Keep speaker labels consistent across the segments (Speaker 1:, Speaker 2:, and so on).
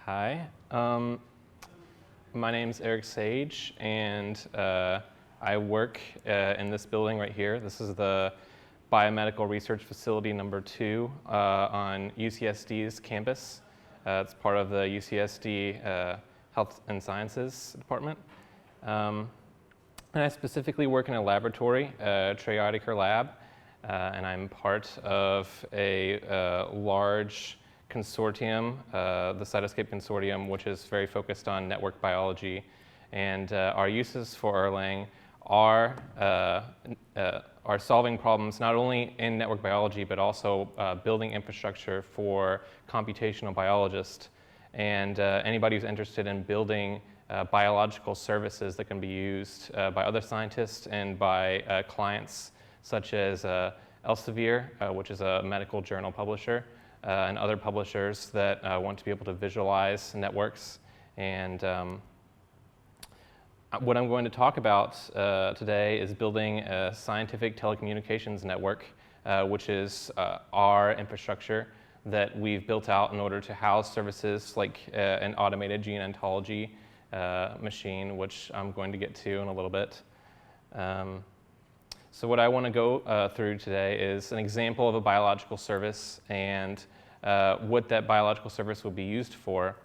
Speaker 1: Hi, my name's Eric Sage, and I work in this building right here. This is the Biomedical Research Facility number 2 on UCSD's campus. It's part of the UCSD Health and Sciences Department. And I specifically work in a laboratory, Triadiker Lab, and I'm part of a large consortium, the Cytoscape Consortium, which is very focused on network biology. And our uses for Erlang are solving problems not only in network biology, but also building infrastructure for computational biologists and anybody who's interested in building biological services that can be used by other scientists and by clients such as Elsevier, which is a medical journal publisher, and other publishers that want to be able to visualize networks. And what I'm going to talk about today is building a scientific telecommunications network, which is our infrastructure that we've built out in order to house services like an automated gene ontology machine, which I'm going to get to in a little bit. So what I want to go through today is an example of a biological service and what that biological service will be used for.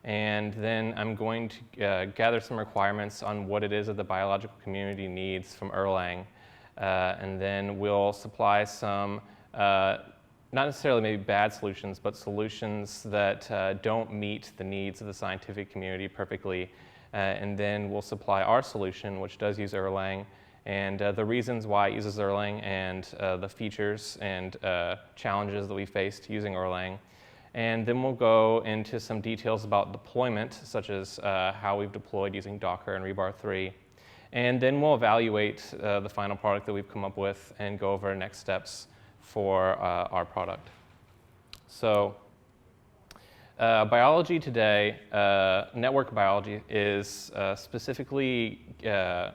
Speaker 1: And then I'm going to gather some requirements on what it is that the biological community needs from Erlang. And then we'll supply some, not necessarily maybe bad solutions, but solutions that don't meet the needs of the scientific community perfectly. And then we'll supply our solution, which does use Erlang, and the reasons why it uses Erlang, and the features and challenges that we faced using Erlang. And then we'll go into some details about deployment, such as how we've deployed using Docker and Rebar3. And then we'll evaluate the final product that we've come up with and go over next steps for our product. So biology today, network biology, is specifically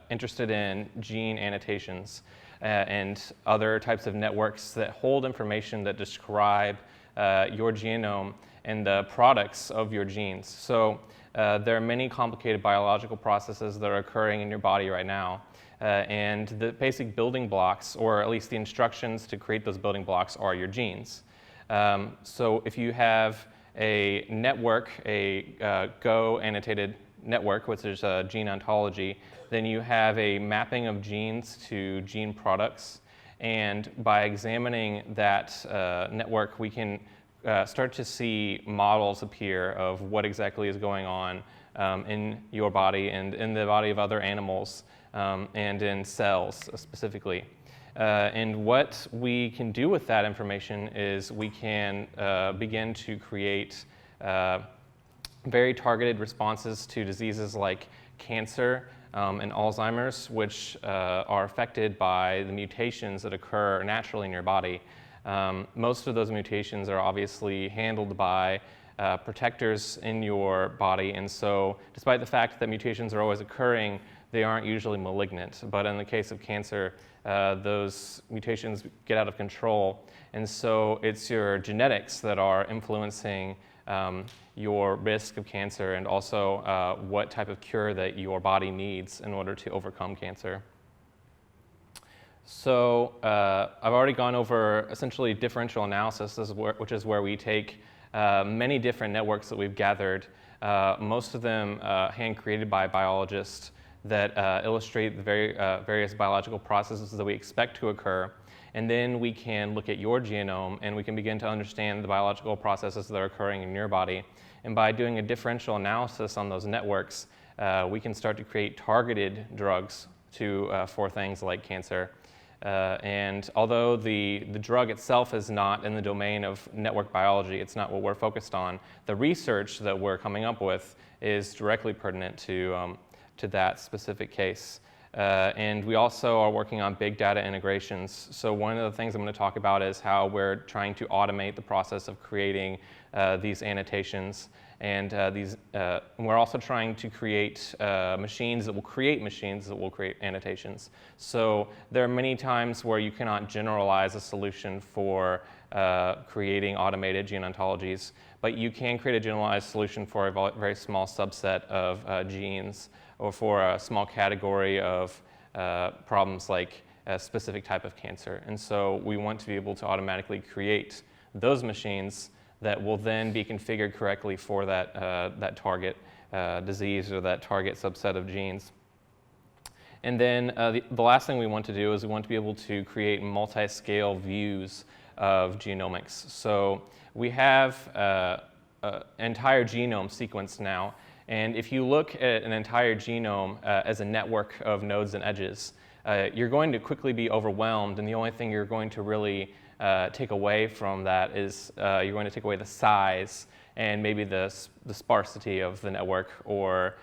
Speaker 1: interested in gene annotations and other types of networks that hold information that describe your genome and the products of your genes. So there are many complicated biological processes that are occurring in your body right now. And the basic building blocks, or at least the instructions to create those building blocks, are your genes. So if you have a network, a Go annotated network, which is a gene ontology, then you have a mapping of genes to gene products. And by examining that network, we can start to see models appear of what exactly is going on in your body and in the body of other animals and in cells specifically. And what we can do with that information is we can begin to create very targeted responses to diseases like cancer and Alzheimer's, which are affected by the mutations that occur naturally in your body. Most of those mutations are obviously handled by protectors in your body, and so despite the fact that mutations are always occurring, they aren't usually malignant. But in the case of cancer, those mutations get out of control, and so it's your genetics that are influencing your risk of cancer and also what type of cure that your body needs in order to overcome cancer. So I've already gone over essentially differential analysis, which is where we take many different networks that we've gathered, most of them hand-created by biologists, that illustrate the various biological processes that we expect to occur. And then we can look at your genome and we can begin to understand the biological processes that are occurring in your body. And by doing a differential analysis on those networks, we can start to create targeted drugs for things like cancer. And although the drug itself is not in the domain of network biology, it's not what we're focused on, the research that we're coming up with is directly pertinent to that specific case. And we also are working on big data integrations. So one of the things I'm going to talk about is how we're trying to automate the process of creating these annotations. And we're also trying to create machines that will create annotations. So there are many times where you cannot generalize a solution for creating automated gene ontologies. but you can create a generalized solution for a very small subset of genes, or for a small category of problems like a specific type of cancer. And so we want to be able to automatically create those machines that will then be configured correctly for that target disease or that target subset of genes. And then the last thing we want to do is we want to be able to create multi-scale views of genomics. So we have an entire genome sequenced now, and if you look at an entire genome as a network of nodes and edges, you're going to quickly be overwhelmed, and the only thing you're going to really take away from that is you're going to take away the size and maybe the sparsity of the network, or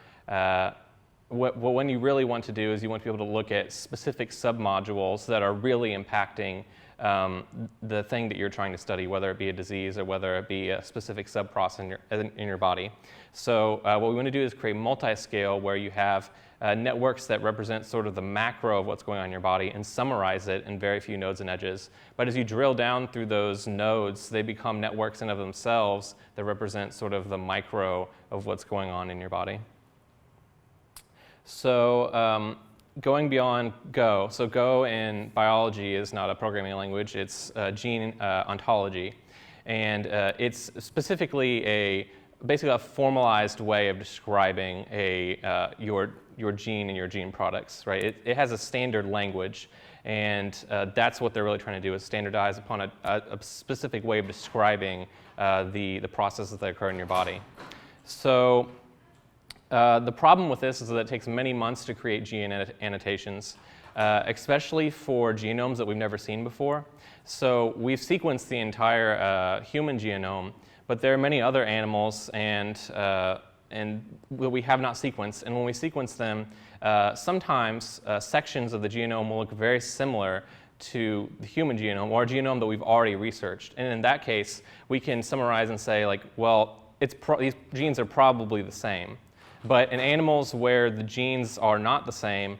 Speaker 1: what you really want to do is you want to be able to look at specific submodules that are really impacting the thing that you're trying to study, whether it be a disease or whether it be a specific subprocess in your body. So what we want to do is create multi-scale, where you have networks that represent sort of the macro of what's going on in your body and summarize it in very few nodes and edges. But as you drill down through those nodes, they become networks in of themselves that represent sort of the micro of what's going on in your body. So going beyond Go, so Go in biology is not a programming language, it's gene ontology. And it's specifically basically a formalized way of describing your gene and your gene products, right? It has a standard language, and that's what they're really trying to do, is standardize upon a specific way of describing the processes that occur in your body. So the problem with this is that it takes many months to create gene annotations, especially for genomes that we've never seen before. So we've sequenced the entire human genome, but there are many other animals and we have not sequenced. And when we sequence them, sometimes sections of the genome will look very similar to the human genome, or a genome that we've already researched. And in that case, we can summarize and say, like, well, these genes are probably the same. But in animals where the genes are not the same,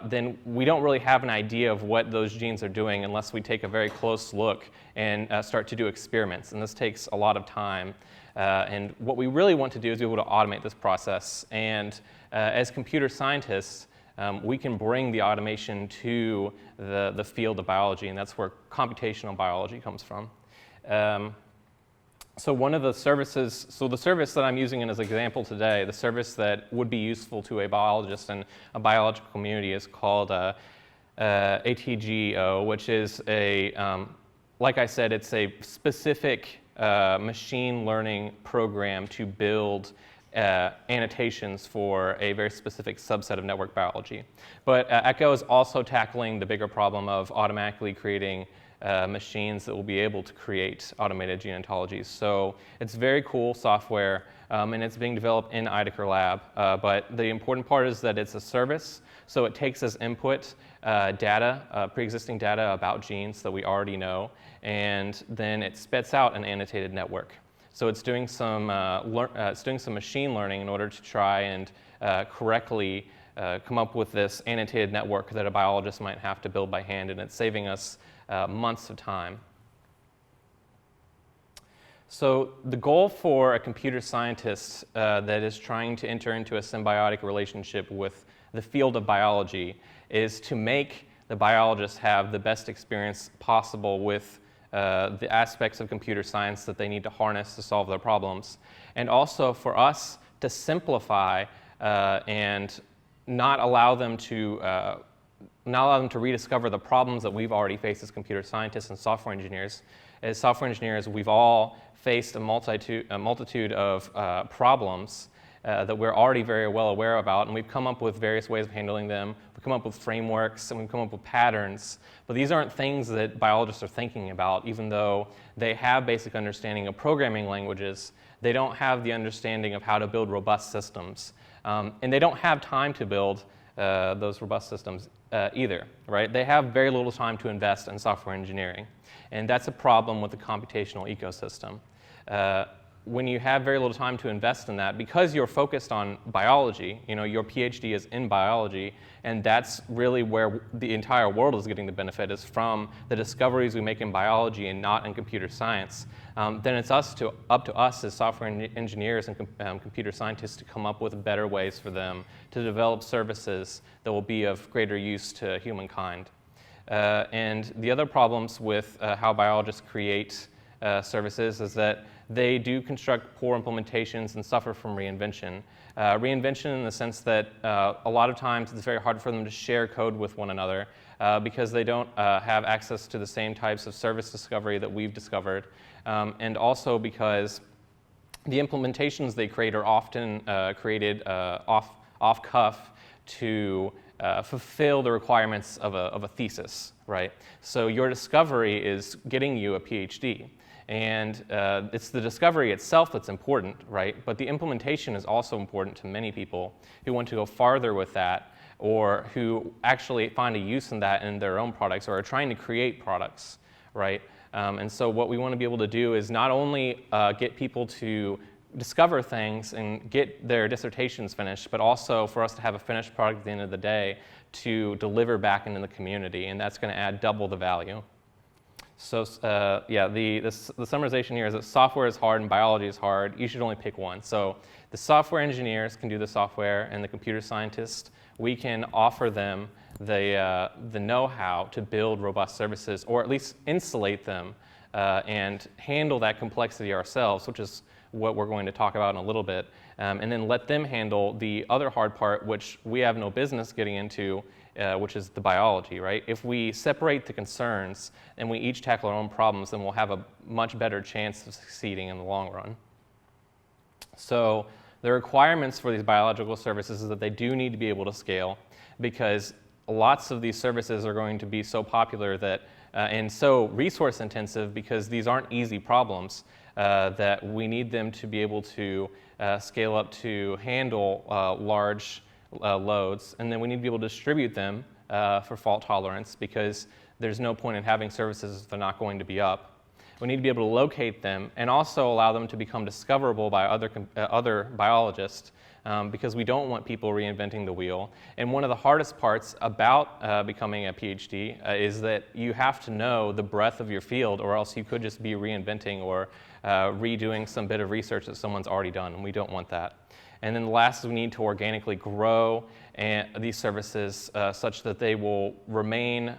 Speaker 1: then we don't really have an idea of what those genes are doing unless we take a very close look and start to do experiments. And this takes a lot of time. And what we really want to do is be able to automate this process. And as computer scientists, we can bring the automation to the field of biology, and that's where computational biology comes from. So one of the services, so the service that I'm using as an example today, the service that would be useful to a biologist and a biological community, is called ATGO, which is like I said, it's a specific machine learning program to build annotations for a very specific subset of network biology. But Echo is also tackling the bigger problem of automatically creating machines that will be able to create automated gene ontologies. So it's very cool software, and it's being developed in Idacre Lab. But the important part is that it's a service, so it takes as input data, pre-existing data about genes that we already know, and then it spits out an annotated network. So it's doing some machine learning in order to try and correctly come up with this annotated network that a biologist might have to build by hand, and it's saving us months of time. So the goal for a computer scientist that is trying to enter into a symbiotic relationship with the field of biology is to make the biologist have the best experience possible with the aspects of computer science that they need to harness to solve their problems, and also for us to simplify and not allow them to rediscover the problems that we've already faced as computer scientists and software engineers. As software engineers, we've all faced a multitude of problems that we're already very well aware about, and we've come up with various ways of handling them. We've come up with frameworks, and we've come up with patterns. But these aren't things that biologists are thinking about, even though they have basic understanding of programming languages. They don't have the understanding of how to build robust systems. And they don't have time to build those robust systems either, right? They have very little time to invest in software engineering. And that's a problem with the computational ecosystem. when you have very little time to invest in that, because you're focused on biology, your PhD is in biology, and that's really where the entire world is getting the benefit, is from the discoveries we make in biology and not in computer science, then it's up to us as software engineers and computer scientists to come up with better ways for them to develop services that will be of greater use to humankind. And the other problems with how biologists create services is that they do construct poor implementations and suffer from reinvention. Reinvention in the sense that a lot of times it's very hard for them to share code with one another because they don't have access to the same types of service discovery that we've discovered, and also because the implementations they create are often created off-cuff to fulfill the requirements of a thesis, right? So your discovery is getting you a PhD. And it's the discovery itself that's important, right? But the implementation is also important to many people who want to go farther with that, or who actually find a use in that in their own products, or are trying to create products, right? And so what we want to be able to do is not only get people to discover things and get their dissertations finished, but also for us to have a finished product at the end of the day to deliver back into the community, and that's going to add double the value. So yeah, the summarization here is that software is hard and biology is hard. You should only pick one. So the software engineers can do the software, and the computer scientists, we can offer them the know-how to build robust services, or at least insulate them and handle that complexity ourselves, which is what we're going to talk about in a little bit, and then let them handle the other hard part, which we have no business getting into, which is the biology, right? If we separate the concerns and we each tackle our own problems, then we'll have a much better chance of succeeding in the long run. So the requirements for these biological services is that they do need to be able to scale, because lots of these services are going to be so popular that, and so resource intensive, because these aren't easy problems, that we need them to be able to scale up to handle large loads, and then we need to be able to distribute them for fault tolerance, because there's no point in having services if they're not going to be up. We need to be able to locate them and also allow them to become discoverable by other biologists, because we don't want people reinventing the wheel. And one of the hardest parts about becoming a PhD is that you have to know the breadth of your field, or else you could just be reinventing or redoing some bit of research that someone's already done, and we don't want that. And then the last is we need to organically grow these services such that they will remain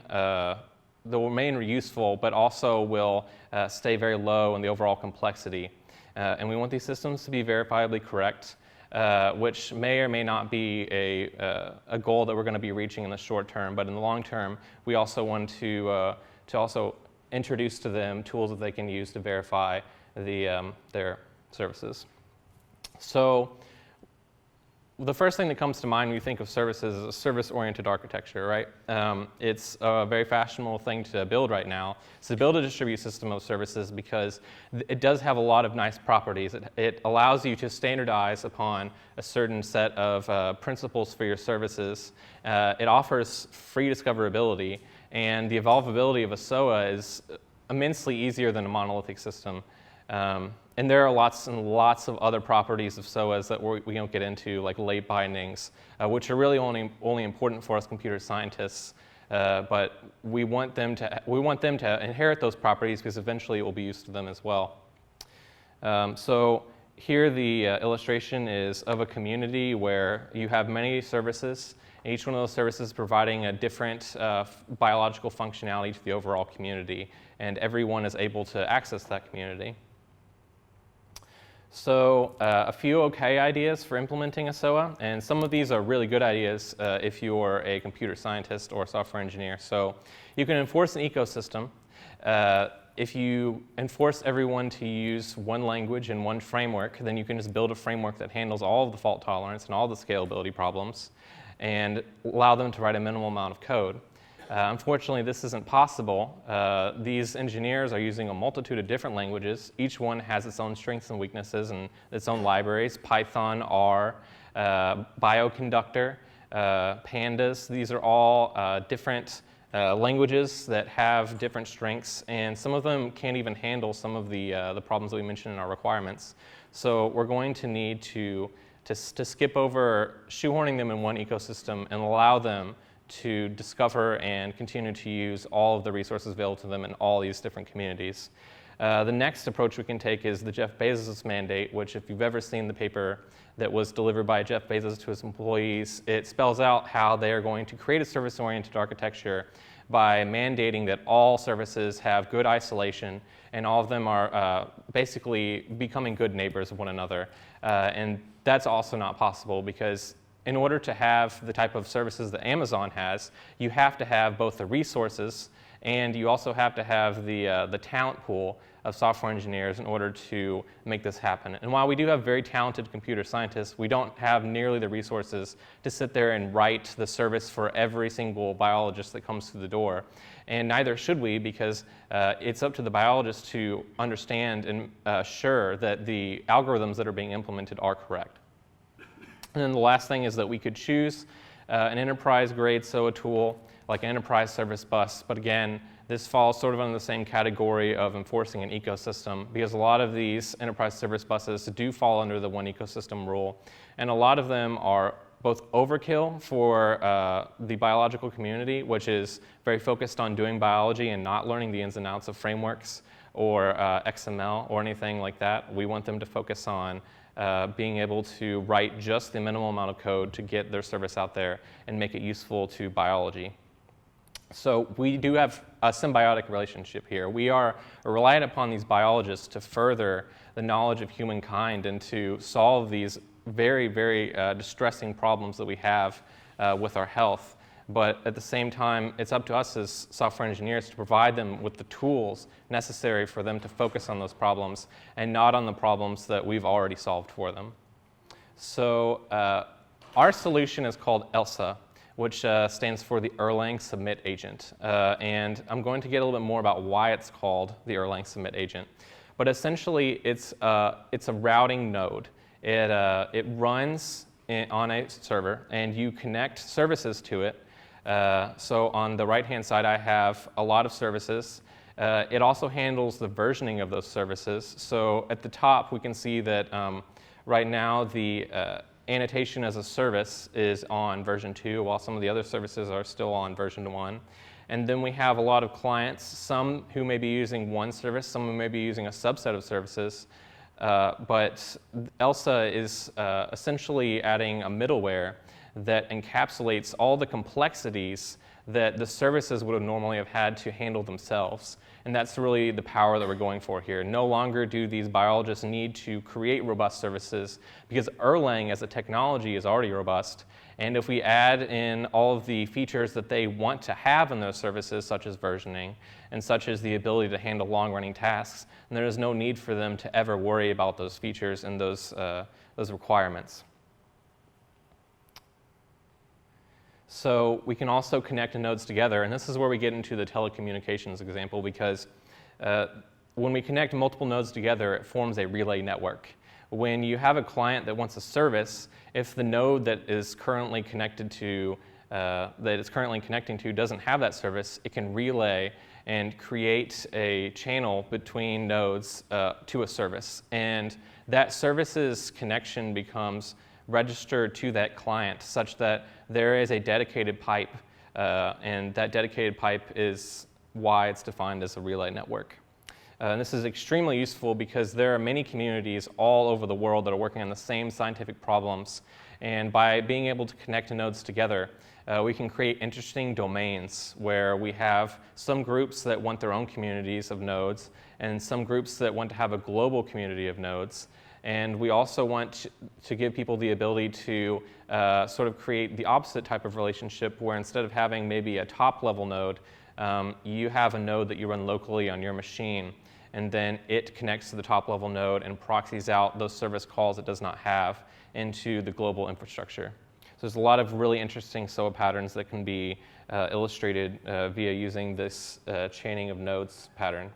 Speaker 1: useful, but also will stay very low in the overall complexity. And we want these systems to be verifiably correct, which may or may not be a goal that we're going to be reaching in the short term, but in the long term, we also want to also introduce to them tools that they can use to verify their services. So the first thing that comes to mind when you think of services is a service-oriented architecture, right? It's a very fashionable thing to build right now. It's to build a distributed system of services because it does have a lot of nice properties. It allows you to standardize upon a certain set of principles for your services. It offers free discoverability, and the evolvability of a SOA is immensely easier than a monolithic system. And there are lots and lots of other properties of SOAs that we don't get into, like late bindings, which are really only important for us computer scientists. But we want them to inherit those properties, because eventually it will be used to them as well. So here the illustration is of a community where you have many services, and each one of those services providing a different biological functionality to the overall community, and everyone is able to access that community. So a few okay ideas for implementing a SOA, and some of these are really good ideas if you're a computer scientist or a software engineer. So you can enforce an ecosystem. If you enforce everyone to use one language and one framework, then you can just build a framework that handles all of the fault tolerance and all the scalability problems, and allow them to write a minimal amount of code. Unfortunately, this isn't possible. These engineers are using a multitude of different languages. Each one has its own strengths and weaknesses and its own libraries: Python, R, Bioconductor, Pandas. These are all different languages that have different strengths, and some of them can't even handle some of the problems that we mentioned in our requirements. So we're going to need to skip over shoehorning them in one ecosystem and allow them to discover and continue to use all of the resources available to them in all these different communities. The next approach we can take is the Jeff Bezos mandate, which if you've ever seen the paper that was delivered by Jeff Bezos to his employees, it spells out how they are going to create a service-oriented architecture by mandating that all services have good isolation and all of them are basically becoming good neighbors of one another. And that's also not possible because in order to have the type of services that Amazon has, you have to have both the resources and you also have to have the talent pool of software engineers in order to make this happen. And while we do have very talented computer scientists, we don't have nearly the resources to sit there and write the service for every single biologist that comes through the door. And neither should we, because it's up to the biologist to understand and assure that the algorithms that are being implemented are correct. And then the last thing is that we could choose an enterprise-grade SOA tool like an enterprise service bus, but again, this falls sort of under the same category of enforcing an ecosystem because a lot of these enterprise service buses do fall under the one ecosystem rule, and a lot of them are both overkill for the biological community, which is very focused on doing biology and not learning the ins and outs of frameworks or XML or anything like that. We want them to focus on being able to write just the minimal amount of code to get their service out there and make it useful to biology. So we do have a symbiotic relationship here. We are reliant upon these biologists to further the knowledge of humankind and to solve these very, very distressing problems that we have with our health. But at the same time, it's up to us as software engineers to provide them with the tools necessary for them to focus on those problems and not on the problems that we've already solved for them. So our solution is called Elsa, which stands for the Erlang Submit Agent. And I'm going to get a little bit more about why it's called the Erlang Submit Agent. But essentially, it's a routing node. It runs on a server, and you connect services to it. So on the right-hand side, I have a lot of services. It also handles the versioning of those services. So at the top, we can see that right now the annotation as a service is on version 2, while some of the other services are still on version 1. And then we have a lot of clients, some who may be using one service, some who may be using a subset of services. But Elsa is essentially adding a middleware that encapsulates all the complexities that the services would have normally have had to handle themselves. And that's really the power that we're going for here. No longer do these biologists need to create robust services because Erlang as a technology is already robust. And if we add in all of the features that they want to have in those services, such as versioning and such as the ability to handle long-running tasks, then there is no need for them to ever worry about those features and those requirements. So we can also connect nodes together, and this is where we get into the telecommunications example, because when we connect multiple nodes together, it forms a relay network. When you have a client that wants a service, if the node that is currently connected to connecting to doesn't have that service, it can relay and create a channel between nodes to a service, and that service's connection becomes registered to that client such that there is a dedicated pipe, and that dedicated pipe is why it's defined as a relay network. And this is extremely useful because there are many communities all over the world that are working on the same scientific problems, and by being able to connect nodes together, we can create interesting domains where we have some groups that want their own communities of nodes and some groups that want to have a global community of nodes. And we also want to give people the ability to sort of create the opposite type of relationship where instead of having maybe a top-level node, you have a node that you run locally on your machine, and then it connects to the top-level node and proxies out those service calls it does not have into the global infrastructure. So there's a lot of really interesting SOA patterns that can be illustrated via using this chaining of nodes pattern.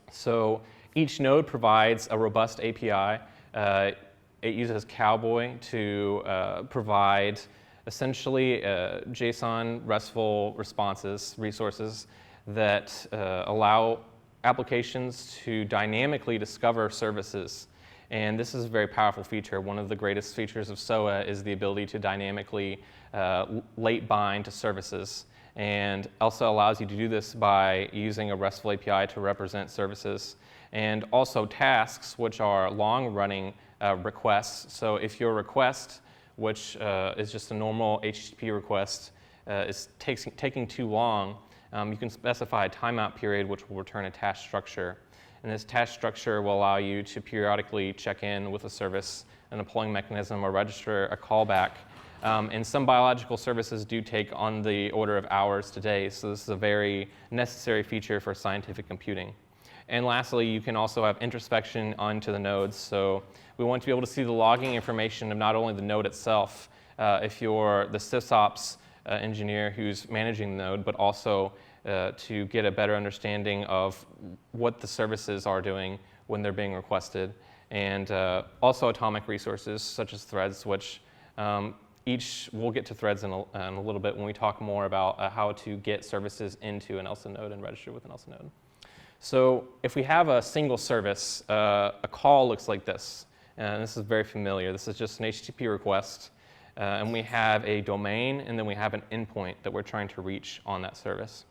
Speaker 1: So each node provides a robust API. It uses Cowboy to provide essentially JSON RESTful responses, resources that allow applications to dynamically discover services. And this is a very powerful feature. One of the greatest features of SOA is the ability to dynamically late bind to services. And Elsa allows you to do this by using a RESTful API to represent services, and also tasks, which are long-running requests. So if your request, which is just a normal HTTP request, is taking too long, you can specify a timeout period, which will return a task structure. And this task structure will allow you to periodically check in with a service, an deploying mechanism, or register a callback. And some biological services do take on the order of hours to days, so this is a very necessary feature for scientific computing. And lastly, you can also have introspection onto the nodes. So we want to be able to see the logging information of not only the node itself, if you're the sysops engineer who's managing the node, but also to get a better understanding of what the services are doing when they're being requested. And also atomic resources, such as threads, which we'll get to threads in a little bit when we talk more about how to get services into an Elsa node and register with an Elsa node. So if we have a single service, a call looks like this. And this is very familiar. This is just an HTTP request. And we have a domain, and then we have an endpoint that we're trying to reach on that service.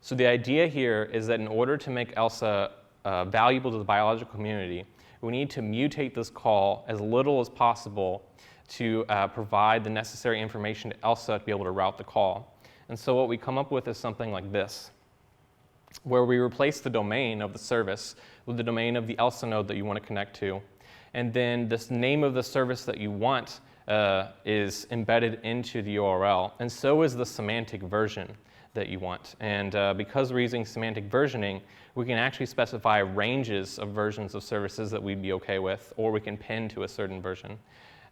Speaker 1: So the idea here is that in order to make Elsa valuable to the biological community, we need to mutate this call as little as possible to provide the necessary information to Elsa to be able to route the call. And so what we come up with is something like this, where we replace the domain of the service with the domain of the Elsa node that you want to connect to. And then this name of the service that you want is embedded into the URL. And so is the semantic version that you want. And because we're using semantic versioning, we can actually specify ranges of versions of services that we'd be OK with, or we can pin to a certain version.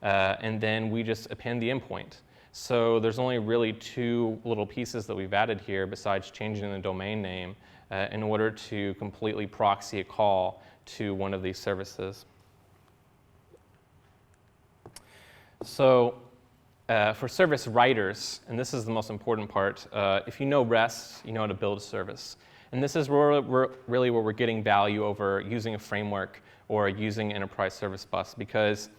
Speaker 1: And then we just append the endpoint. So there's only really two little pieces that we've added here besides changing the domain name in order to completely proxy a call to one of these services. So for service writers, and this is the most important part, if you know REST, you know how to build a service. And this is really where we're getting value over using a framework or using Enterprise Service Bus, because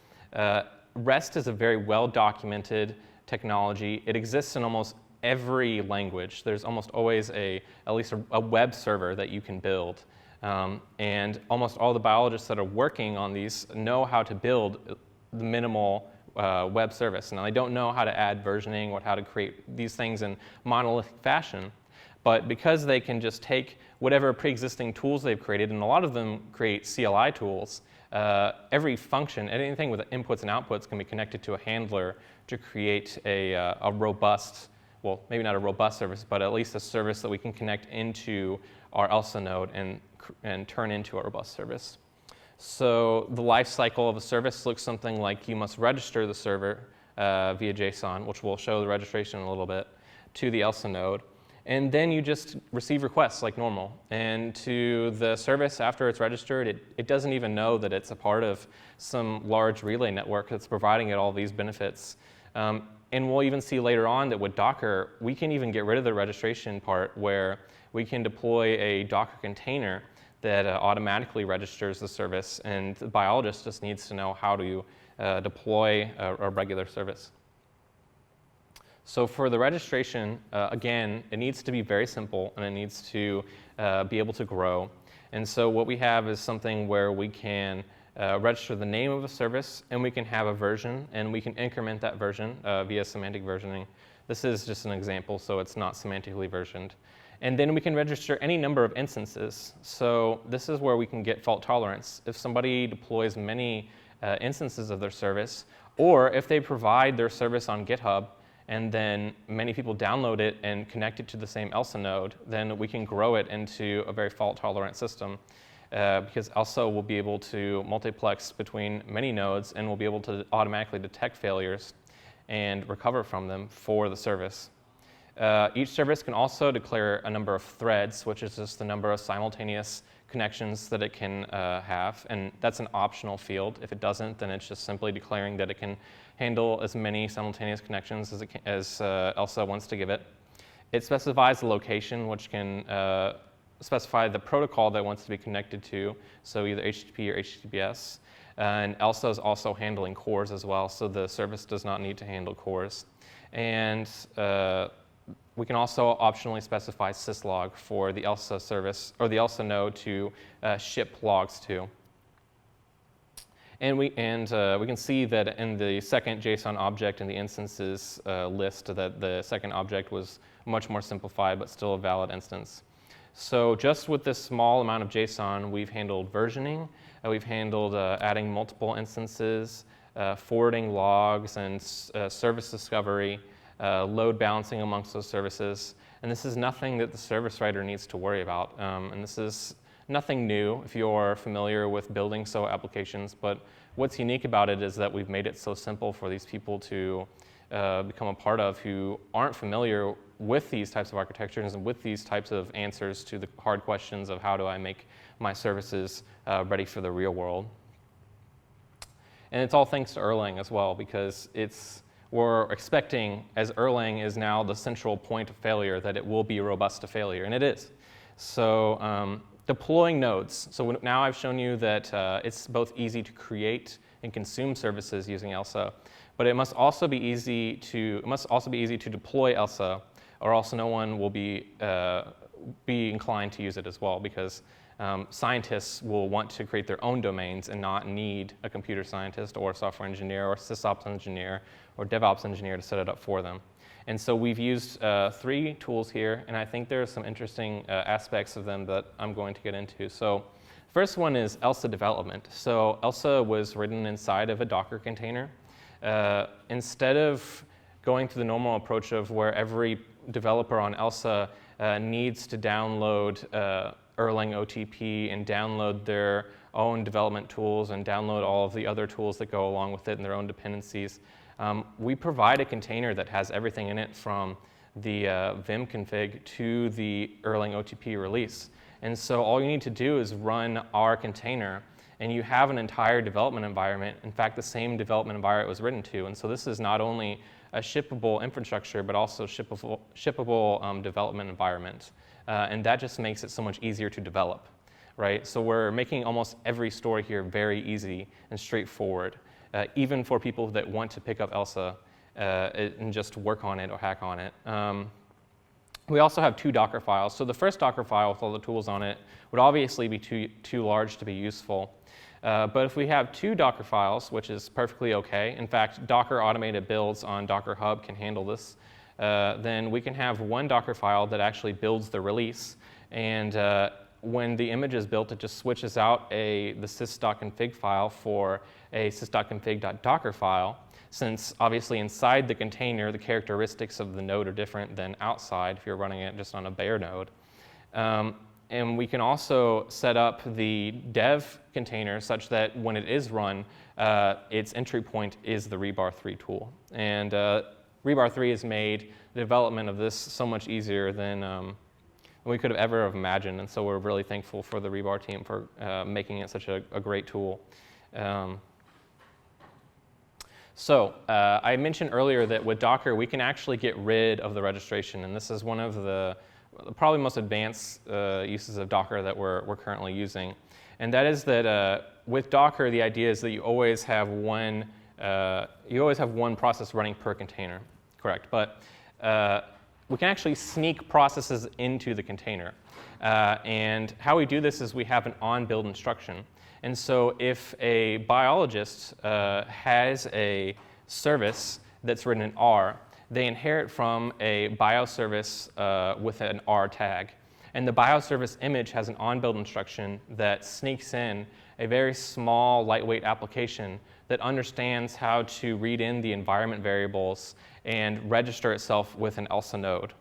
Speaker 1: REST is a very well-documented technology. It exists in almost every language. There's almost always at least a web server that you can build. And almost all the biologists that are working on these know how to build the minimal web service. Now, they don't know how to add versioning or how to create these things in monolithic fashion. But because they can just take whatever pre-existing tools they've created, and a lot of them create CLI tools, every function, anything with inputs and outputs can be connected to a handler to create a robust, well, maybe not a robust service, but at least a service that we can connect into our Elsa node and turn into a robust service. So the life cycle of a service looks something like you must register the server via JSON, which we'll show the registration in a little bit, to the Elsa node. And then you just receive requests like normal. And to the service, after it's registered, it doesn't even know that it's a part of some large relay network that's providing it all these benefits. And we'll even see later on that with Docker, we can even get rid of the registration part, where we can deploy a Docker container that automatically registers the service, and the biologist just needs to know how to deploy a regular service. So for the registration, again, it needs to be very simple, and it needs to be able to grow. And so what we have is something where we can register the name of a service, and we can have a version, and we can increment that version via semantic versioning. This is just an example, so it's not semantically versioned. And then we can register any number of instances. So this is where we can get fault tolerance. If somebody deploys many instances of their service, or if they provide their service on GitHub, and then many people download it and connect it to the same Elsa node, then we can grow it into a very fault-tolerant system, because Elsa will be able to multiplex between many nodes and will be able to automatically detect failures and recover from them for the service. Each service can also declare a number of threads, which is just the number of simultaneous connections that it can have, and that's an optional field. If it doesn't, then it's just simply declaring that it can handle as many simultaneous connections as Elsa wants to give it. It specifies the location, which can specify the protocol that it wants to be connected to, so either HTTP or HTTPS. And Elsa is also handling CORS as well, so the service does not need to handle CORS. And we can also optionally specify syslog for the Elsa service or the Elsa node to ship logs to. And we can see that in the second JSON object in the instances list that the second object was much more simplified, but still a valid instance. So just with this small amount of JSON, we've handled versioning, we've handled adding multiple instances, forwarding logs and service discovery, load balancing amongst those services. And this is nothing that the service writer needs to worry about. And this is nothing new if you're familiar with building SOA applications, but what's unique about it is that we've made it so simple for these people to become a part of who aren't familiar with these types of architectures and with these types of answers to the hard questions of how do I make my services ready for the real world. And it's all thanks to Erlang as well, because we're expecting, as Erlang is now the central point of failure, that it will be robust to failure, and it is. So deploying nodes. So now I've shown you that it's both easy to create and consume services using Elsa, but it must also be easy to deploy Elsa, or else no one will be inclined to use it as well, because scientists will want to create their own domains and not need a computer scientist or a software engineer or sysops engineer or DevOps engineer to set it up for them. And so we've used 3 tools here, and I think there are some interesting aspects of them that I'm going to get into. So first one is Elsa Development. So Elsa was written inside of a Docker container. Instead of going through the normal approach of where every developer on Elsa needs to download Erlang OTP and download their own development tools and download all of the other tools that go along with it and their own dependencies, we provide a container that has everything in it from the Vim config to the Erlang OTP release. And so all you need to do is run our container, and you have an entire development environment. In fact, the same development environment it was written to. And so this is not only a shippable infrastructure, but also shippable development environment. And that just makes it so much easier to develop, right? So we're making almost every story here very easy and straightforward, even for people that want to pick up Elsa and just work on it or hack on it. We also have 2 Docker files. So the first Docker file with all the tools on it would obviously be too large to be useful. But if we have 2 Docker files, which is perfectly okay, in fact, Docker automated builds on Docker Hub can handle this, then we can have 1 Docker file that actually builds the release. And when the image is built, it just switches out the sys.config file for a sys.config.docker file, since obviously inside the container, the characteristics of the node are different than outside if you're running it just on a bare node. And we can also set up the dev container such that when it is run, its entry point is the Rebar3 tool. And Rebar3 has made the development of this so much easier than we could have ever have imagined. And so we're really thankful for the Rebar team for making it such a great tool. So I mentioned earlier that with Docker, we can actually get rid of the registration. And this is one of the probably most advanced uses of Docker that we're currently using. And that is that with Docker, the idea is that you always have one process running per container, correct? But we can actually sneak processes into the container. And how we do this is we have an on-build instruction. And so if a biologist has a service that's written in R, they inherit from a bioservice with an R tag. And the bioservice image has an on-build instruction that sneaks in a very small, lightweight application that understands how to read in the environment variables and register itself with an Elsa node.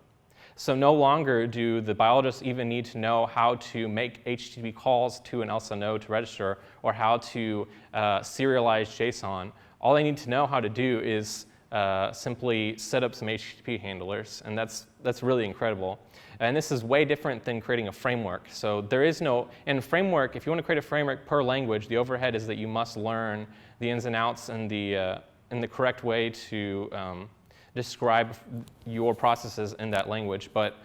Speaker 1: So no longer do the biologists even need to know how to make HTTP calls to an Elsa node to register or how to serialize JSON. All they need to know how to do is simply set up some HTTP handlers, and that's really incredible. And this is way different than creating a framework. So there is no, in framework, if you want to create a framework per language, the overhead is that you must learn the ins and outs and the correct way to describe your processes in that language. But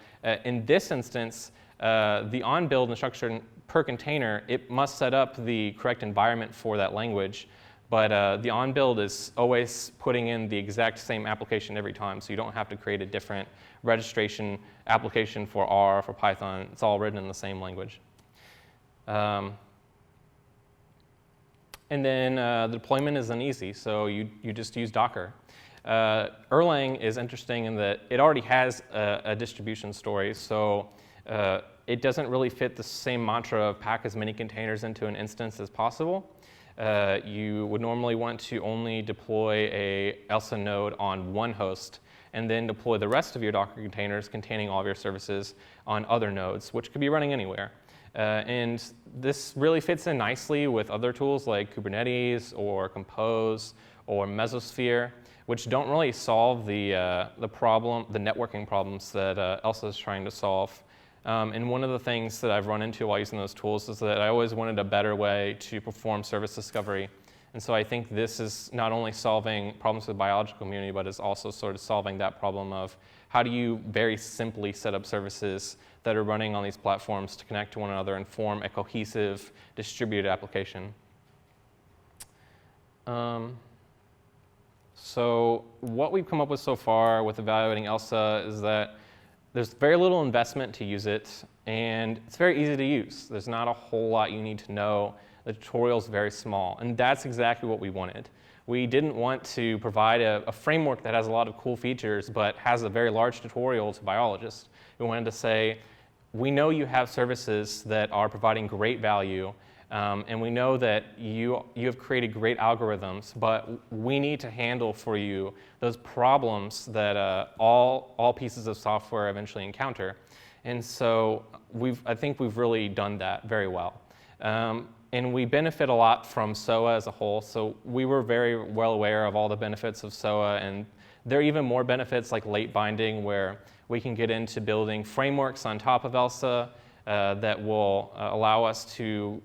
Speaker 1: in this instance, the on-build instruction per container, it must set up the correct environment for that language. But the on-build is always putting in the exact same application every time, so you don't have to create a different registration application for R, for Python. It's all written in the same language. And then the deployment is uneasy, so you just use Docker. Erlang is interesting in that it already has a distribution story, so it doesn't really fit the same mantra of pack as many containers into an instance as possible. You would normally want to only deploy a Elsa node on one host and then deploy the rest of your Docker containers containing all of your services on other nodes, which could be running anywhere. And this really fits in nicely with other tools like Kubernetes or Compose or Mesosphere, which don't really solve the networking problems that Elsa is trying to solve. And one of the things that I've run into while using those tools is that I always wanted a better way to perform service discovery. And so I think this is not only solving problems with the biological community, but is also sort of solving that problem of how do you very simply set up services that are running on these platforms to connect to one another and form a cohesive distributed application. So what we've come up with so far with evaluating Elsa is that there's very little investment to use it, and it's very easy to use. There's not a whole lot you need to know. The tutorial is very small, and that's exactly what we wanted. We didn't want to provide a framework that has a lot of cool features but has a very large tutorial to biologists. We wanted to say, we know you have services that are providing great value, and we know that you have created great algorithms, but we need to handle for you those problems that all pieces of software eventually encounter. And so I think we've really done that very well. And we benefit a lot from SOA as a whole, so we were very well aware of all the benefits of SOA, and there are even more benefits like late binding, where we can get into building frameworks on top of Elsa that will allow us to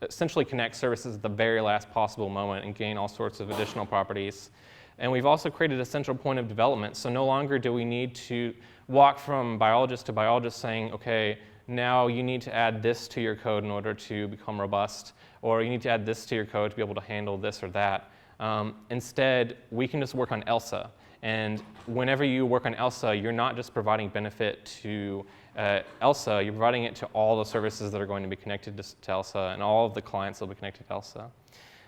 Speaker 1: essentially connect services at the very last possible moment and gain all sorts of additional properties. And we've also created a central point of development, so no longer do we need to walk from biologist to biologist saying, okay, now you need to add this to your code in order to become robust, or you need to add this to your code to be able to handle this or that. Instead, we can just work on Elsa. And whenever you work on Elsa, you're not just providing benefit to Elsa, you're providing it to all the services that are going to be connected to Elsa and all of the clients that will be connected to Elsa.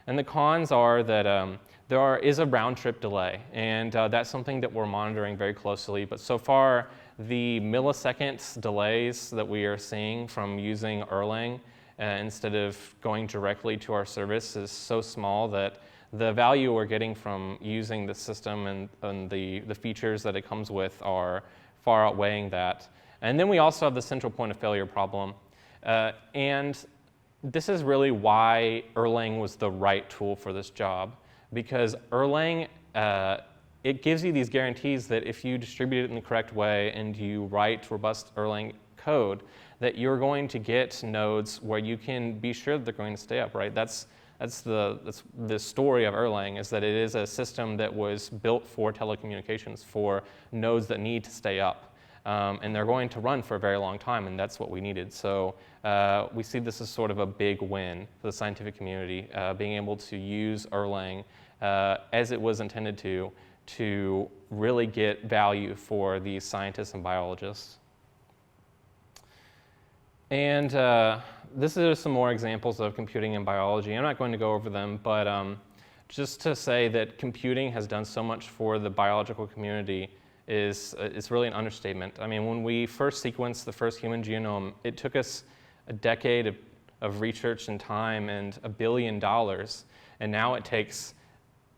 Speaker 1: And the cons are that there is a round trip delay, and that's something that we're monitoring very closely. But so far, the millisecond delays that we are seeing from using Erlang instead of going directly to our service is so small that the value we're getting from using the system and the features that it comes with are far outweighing that. And then we also have the central point of failure problem. And this is really why Erlang was the right tool for this job, because Erlang, it gives you these guarantees that if you distribute it in the correct way and you write robust Erlang code, that you're going to get nodes where you can be sure that they're going to stay up, right? That's the story of Erlang, is that it is a system that was built for telecommunications, for nodes that need to stay up. And they're going to run for a very long time, and that's what we needed. So we see this as sort of a big win for the scientific community, being able to use Erlang as it was intended to really get value for these scientists and biologists. And this is some more examples of computing in biology. I'm not going to go over them, but just to say that computing has done so much for the biological community is really an understatement. I mean, when we first sequenced the first human genome, it took us a decade of research and time and $1 billion, and now it takes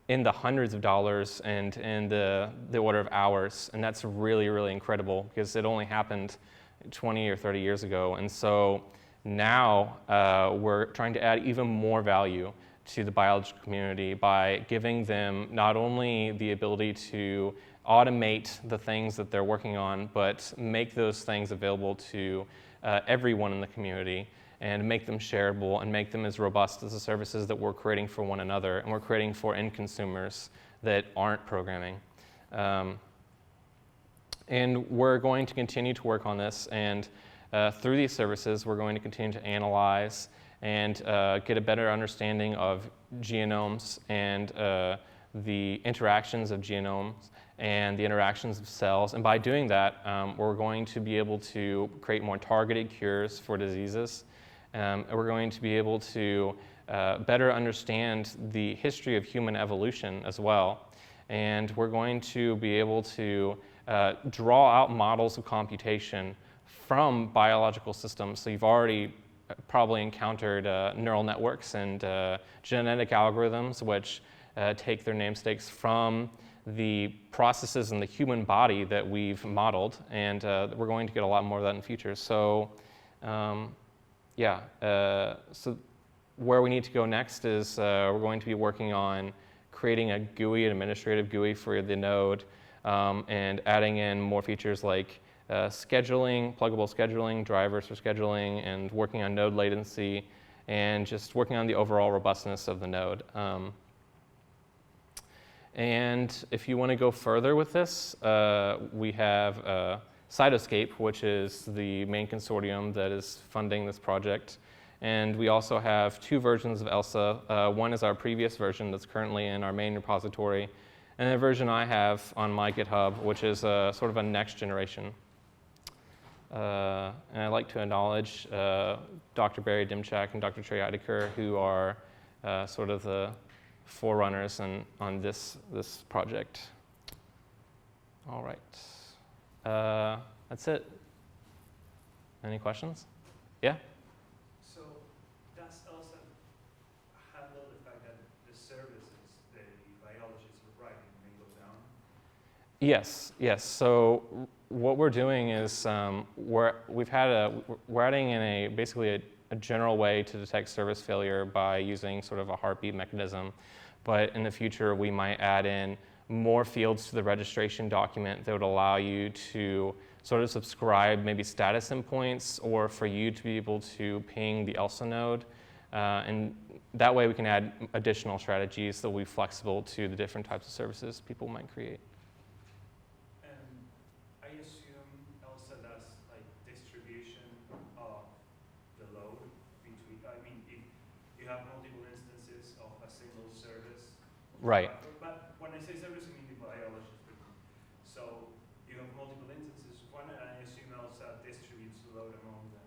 Speaker 1: in the hundreds of dollars and in the order of hours, and that's really, really incredible because it only happened 20 or 30 years ago. And so now we're trying to add even more value to the biological community by giving them not only the ability to automate the things that they're working on, but make those things available to everyone in the community and make them shareable and make them as robust as the services that we're creating for one another and we're creating for end consumers that aren't programming. And we're going to continue to work on this, and through these services, we're going to continue to analyze and get a better understanding of genomes and the interactions of genomes and the interactions of cells. And by doing that, we're going to be able to create more targeted cures for diseases. And we're going to be able to better understand the history of human evolution as well. And we're going to be able to draw out models of computation from biological systems. So you've already probably encountered neural networks and genetic algorithms, which take their namesakes from the processes in the human body that we've modeled, and we're going to get a lot more of that in the future. So, so where we need to go next is we're going to be working on creating a GUI, an administrative GUI for the node, and adding in more features like scheduling, pluggable scheduling, drivers for scheduling, and working on node latency, and just working on the overall robustness of the node. And if you want to go further with this, we have Cytoscape, which is the main consortium that is funding this project. And we also have two versions of Elsa. One is our previous version that's currently in our main repository, and the version I have on my GitHub, which is sort of a next generation. And I'd like to acknowledge Dr. Barry Dimchak and Dr. Trey Eideker, who are sort of the forerunners on this project. All right. That's it. Any questions? Yeah?
Speaker 2: So does Elsa handle the fact that the services the biologists are writing may go down?
Speaker 1: Yes, yes. So what we're doing is we're adding in basically a general way to detect service failure by using sort of a heartbeat mechanism. But in the future, we might add in more fields to the registration document that would allow you to sort of subscribe maybe status endpoints, or for you to be able to ping the Elsa node. And that way we can add additional strategies that will be flexible to the different types of services people might create.
Speaker 2: I assume Elsa does like distribution of the load between, I mean, if you have multiple instances of a single service.
Speaker 1: Right.
Speaker 2: But when I say service, I mean the biologist. So you have multiple instances of one, and I assume Elsa distributes the load among them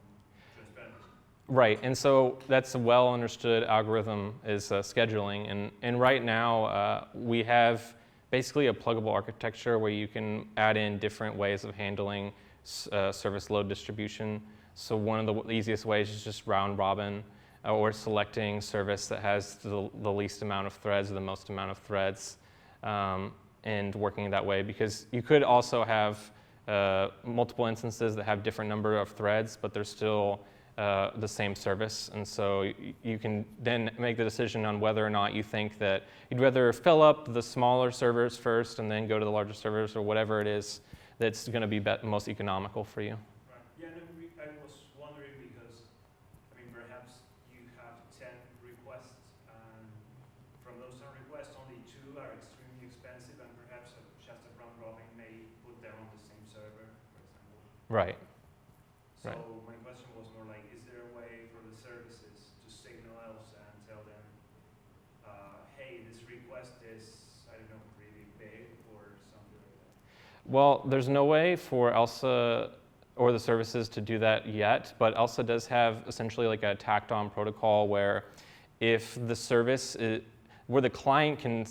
Speaker 2: transparently.
Speaker 1: Right, and so that's a well understood algorithm is scheduling. And right now we have basically a pluggable architecture where you can add in different ways of handling service load distribution. So one of the easiest ways is just round robin, or selecting service that has the least amount of threads or the most amount of threads, and working that way. Because you could also have multiple instances that have different number of threads, but they're still the same service. And so you can then make the decision on whether or not you think that you'd rather fill up the smaller servers first and then go to the larger servers, or whatever it is that's going to be most economical for you.
Speaker 2: Right. Yeah, no, I was wondering because, I mean, perhaps you have 10 requests, and from those 10 requests, only 2 are extremely expensive, and perhaps just a round robin may put them on the same server, for example.
Speaker 1: Right.
Speaker 2: So
Speaker 1: Right.
Speaker 2: my question was more like, is there a way for the services to signal Elsa and tell them, hey, this request is, I don't know, really big or something like that?
Speaker 1: Well, there's no way for Elsa or the services to do that yet, but Elsa does have essentially like a tacked-on protocol where if the service where the client can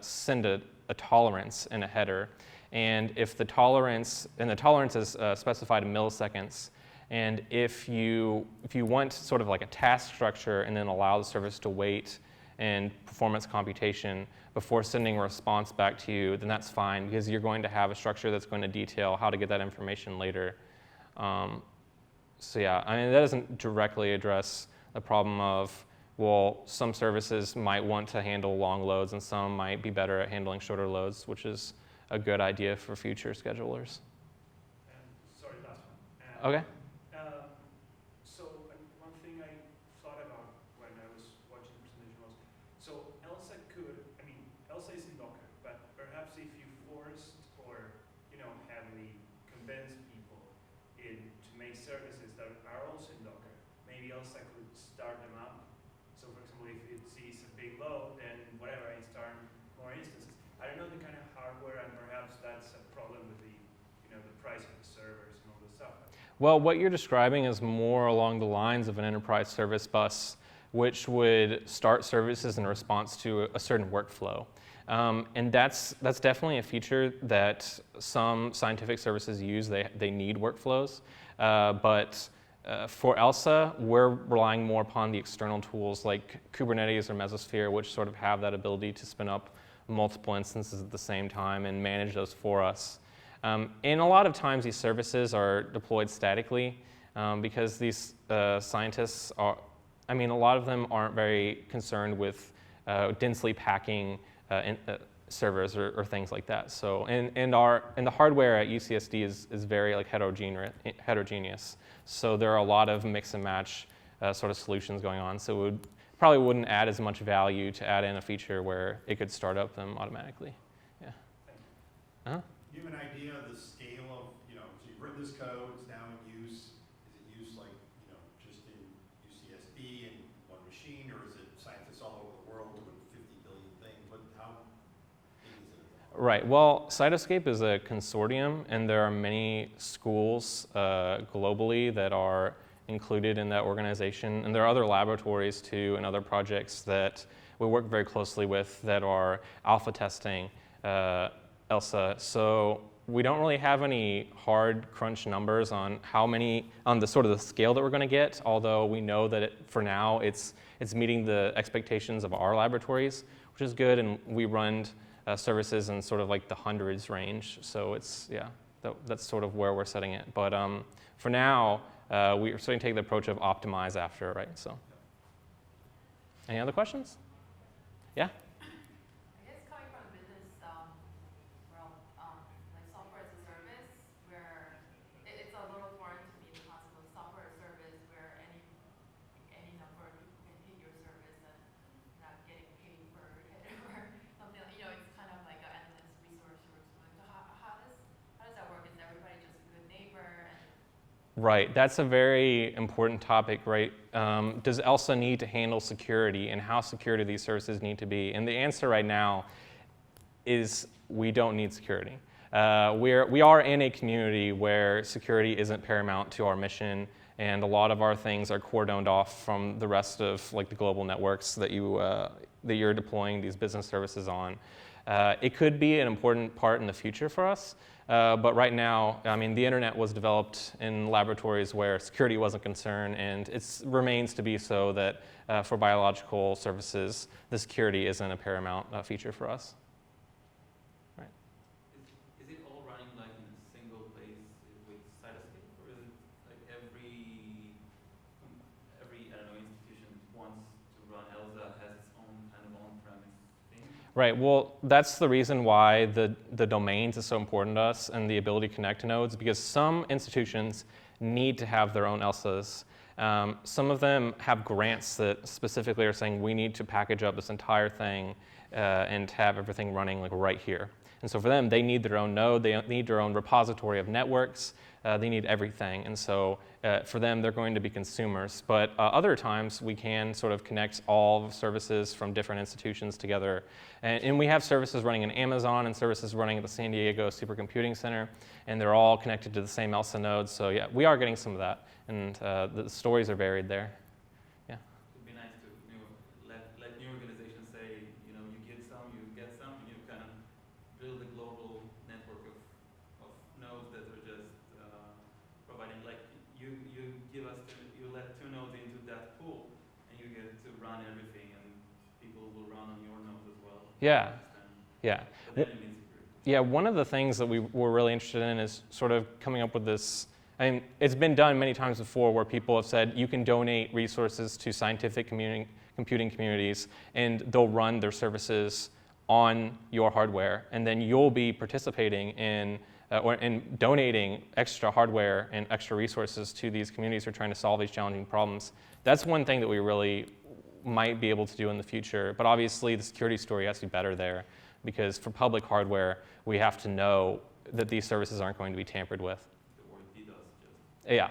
Speaker 1: send a tolerance in a header, and if the tolerance is specified in milliseconds, and if you want sort of like a task structure and then allow the service to wait and perform its computation before sending a response back to you, then that's fine, because you're going to have a structure that's going to detail how to get that information later. So yeah, I mean, that doesn't directly address the problem of well, some services might want to handle long loads and some might be better at handling shorter loads, which is a good idea for future schedulers.
Speaker 2: Sorry, last one.
Speaker 1: Okay.
Speaker 2: So one thing I thought about when I was watching the presentation was, so Elsa could, I mean, Elsa is in Docker, but perhaps if you forced or, heavily convinced people to make services that are also in Docker, maybe Elsa could start them up. So for example, if it sees a big load, then whatever, I start more instances. I don't know the kind of hardware, and perhaps that's a problem with the, the price of the servers and all this stuff.
Speaker 1: Well, what you're describing is more along the lines of an enterprise service bus, which would start services in response to a certain workflow. And that's definitely a feature that some scientific services use. They need workflows. But for Elsa, we're relying more upon the external tools like Kubernetes or Mesosphere, which sort of have that ability to spin up multiple instances at the same time and manage those for us. And a lot of times these services are deployed statically because these scientists are, a lot of them aren't very concerned with densely packing servers or things like that. So, and the hardware at UCSD is very like heterogeneous. So there are a lot of mix and match sort of solutions going on. So it probably wouldn't add as much value to add in a feature where it could start up them automatically. Yeah. Uh-huh.
Speaker 3: Do you have an idea of the scale of, so you've written this code, it's now in use. Is it used like, just in UCSD and one machine, or is it scientists all over the world doing 50 billion things? How big is it?
Speaker 1: Right. Well, Cytoscape is a consortium, and there are many schools globally that are included in that organization. And there are other laboratories, too, and other projects that we work very closely with that are alpha testing Elsa. So we don't really have any hard crunch numbers on on the sort of the scale that we're going to get, although we know that for now it's meeting the expectations of our laboratories, which is good, and we run services in sort of like the hundreds range. So it's, that's sort of where we're setting it. But for now, we're starting to take the approach of optimize after, right? So, any other questions? Yeah? Right, that's a very important topic, right? Does Elsa need to handle security, and how secure do these services need to be? And the answer right now is we don't need security. We are in a community where security isn't paramount to our mission, and a lot of our things are cordoned off from the rest of like the global networks that you're deploying these business services on. It could be an important part in the future for us. But right now, the internet was developed in laboratories where security wasn't concerned, and it remains to be so that for biological services, the security isn't a paramount feature for us. Right.
Speaker 4: Is it all running like in a single place with Cytoscape, or is it like every institution wants to run Elsa has its own kind of on-premise thing?
Speaker 1: Right, well, that's the reason why the domains is so important to us and the ability to connect to nodes, because some institutions need to have their own Elsas. Some of them have grants that specifically are saying we need to package up this entire thing and have everything running like right here. And so for them, they need their own node, they need their own repository of networks, they need everything. And so for them, they're going to be consumers. But other times, we can sort of connect all services from different institutions together. And we have services running in Amazon and services running at the San Diego Supercomputing Center, and they're all connected to the same Elsa nodes. So yeah, we are getting some of that, and the stories are varied there. Yeah.
Speaker 4: It would be nice to let new organizations say, you get some, and you kind of build a global network of nodes that are just providing, like you let two nodes into that pool, and you get to run everything, and people will run on your node as well.
Speaker 1: Yeah. Yeah.
Speaker 4: But then you need security.
Speaker 1: Yeah, one of the things that we were really interested in is sort of coming up with this. It's been done many times before where people have said you can donate resources to scientific computing communities, and they'll run their services on your hardware, and then you'll be participating in or in donating extra hardware and extra resources to these communities who are trying to solve these challenging problems. That's one thing that we really might be able to do in the future, but obviously the security story has to be better there, because for public hardware, we have to know that these services aren't going to be tampered with.
Speaker 4: The word DDoS just.
Speaker 1: Yeah,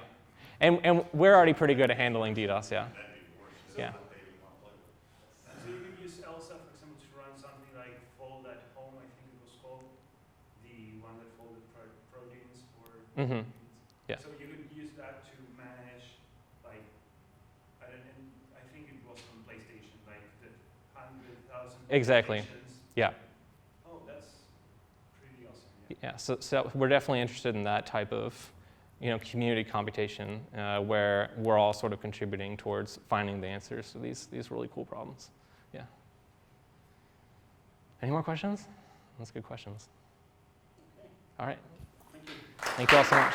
Speaker 1: and we're already pretty good at handling DDoS, yeah.
Speaker 3: That'd be worse.
Speaker 1: Yeah.
Speaker 2: So you could use Elsa, for example, to run something like Fold at Home, I think it was called, the one that folded proteins for.
Speaker 1: Mm-hmm. Yeah.
Speaker 2: So you could use that to manage, like, I think it was on PlayStation, like the 100,000.
Speaker 1: Exactly.
Speaker 2: applications.
Speaker 1: Yeah.
Speaker 2: Oh, that's pretty awesome.
Speaker 1: Yeah, so we're definitely interested in that type of, community computation where we're all sort of contributing towards finding the answers to these really cool problems. Yeah. Any more questions? That's good questions.
Speaker 2: Okay.
Speaker 1: All right.
Speaker 2: Thank you.
Speaker 1: Thank you all so much.